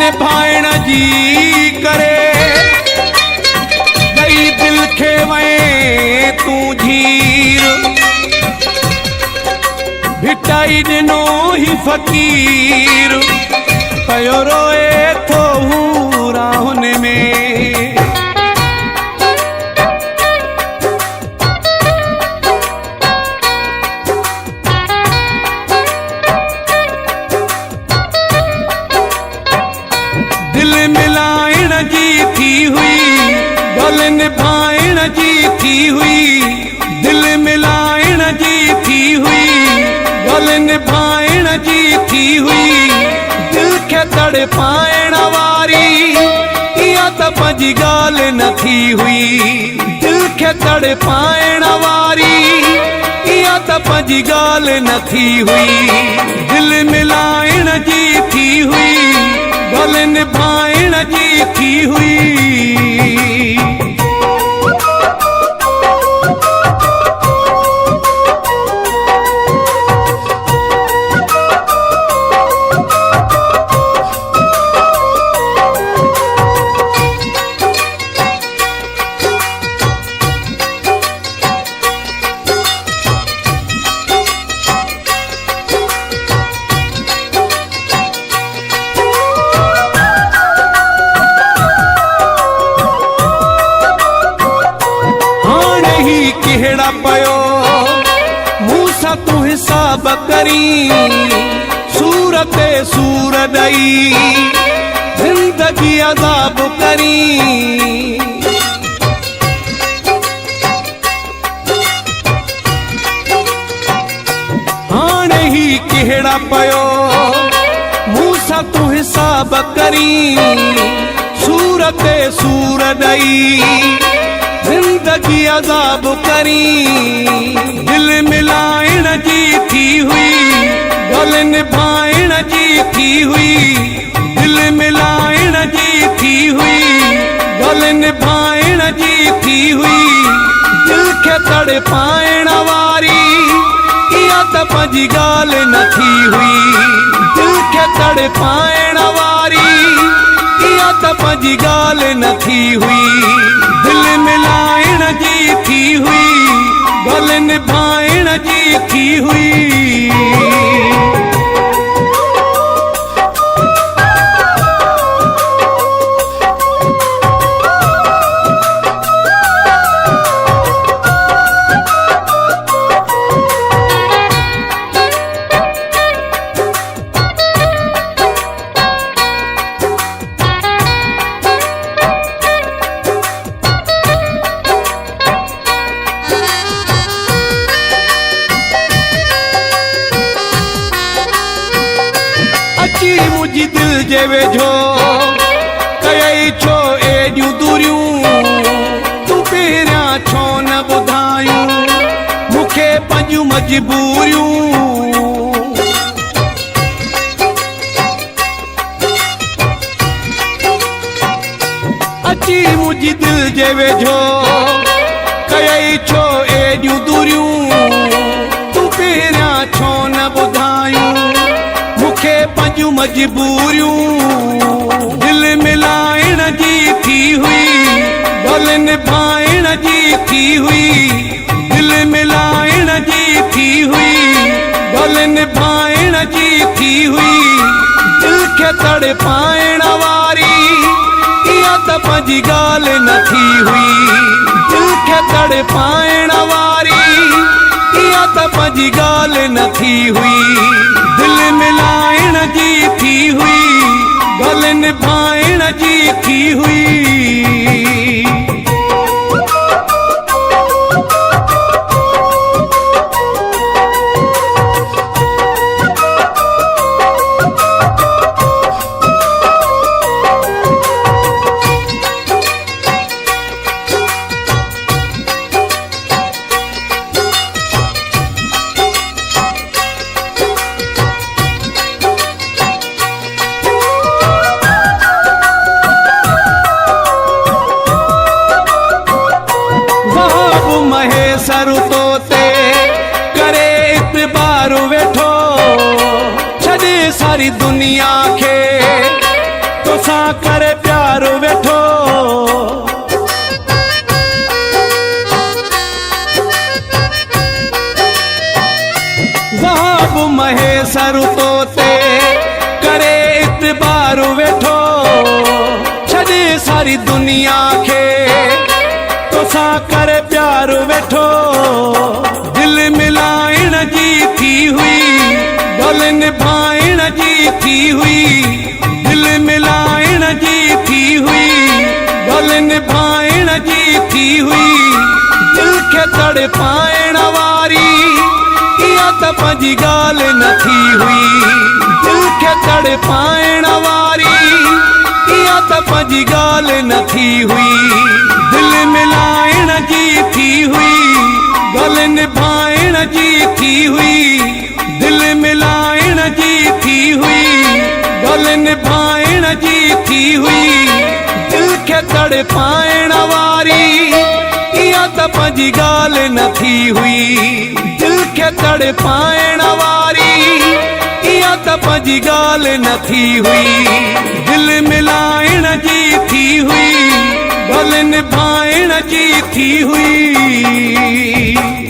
निभाइण जी करे दई दिल खे वए तू झीर भिटाई ॾिनो ही फ़कीर पयो रोए थो हू राहुन में दिल मिलाइण जी थी हुई गल निभाइण जी थी हुई दिल मिलाइण जी थी हुई गल निभाइण जी थी हुई दिल खे तड़पाइण वारी इहा त पंहिंजी ॻाल्हि न थी हुई दिल खे तड़पाइण वारी इहा त पंहिंजी ॻाल्हि न थी हुई दिल मिलाइण जी थी हुई गल निभाइण जी थी हुई केड़ा पयो मूसा तू हिसाब करी सूरत सूर दई जिंदगी अज़ाब करी हाणे ही केड़ा पयो मूसा तू हिसाब करी सूरत सूर दई जिंदगी अज़ाब करी दिल मिलाइण जी थी हुई गल निभाइण जी थी हुई दिल मिलाइण जी थी हुई गल निभाइण जी थी हुई दिल खे तड़पाइण वारी इहा त पंहिंजी ॻाल्हि न थी हुई दिल खे तड़पाइण वारी इहा त पंहिंजी ॻाल्हि न थी हुई दिल मिलाइण जी थी हुई गल निभाइण जी थी हुई मुझी दिल जे वेझो कयई छो एॾियूं दूरियूं तूं पहिरियां छो न ॿुधायूं मूंखे पंहिंजूं मजबूरियूं अची मुझी दिल जे वेझो कयई छो एॾियूं दूरियूं तूं पहिरियां छो न ॿुधायूं मूंखे पंहिंजूं मजबूरियूं दिल मिलाइण जी थी हुई गल निभाइण जी थी हुई दिल मिलाइण जी थी हुई गल निभाइण जी थी हुई दिल खे तड़पाइण वारी इहा त पंहिंजी ॻाल्हि न थी हुई दिल खे तड़पाइण वारी इहा त पंहिंजी ॻाल्हि न थी हुई दिल मिलाइण जी थी हुई गल निभाइण जी थी हुई सरू तोते करे इतबार वेठो छॾे सारी दुनिया खे तो नवाब महेसर तो ते करे इतबार वेठो छॾे सारी दुनिया खे तोसां करे प्यार वेठो दिल मिलाइण जी थी हुई गल निभाइण जी थी हुई दिल मिलाइण जी थी हुई गल निभाइण जी थी हुई दिल खे तड़पाइण वारी इहा त पंहिंजी ॻाल्हि न थी हुई दिल खे तड़पाइण वारी इहा त पंहिंजी ॻाल्हि न थी हुई दिल मिलाइण जी थी हुई गल निभाइण जी थी हुई दिल मिलाइण जी थी हुई गल निभाइण जी थी हुई दिल खे तड़पाइण वारी इहा त पंहिंजी ॻाल्हि न थी हुई दिल खे तड़पाइण वारी इहा त पंहिंजी ॻाल्हि न थी हुई दिल मिलाइण जी थी हुई गल निभाइण जी थी हुई।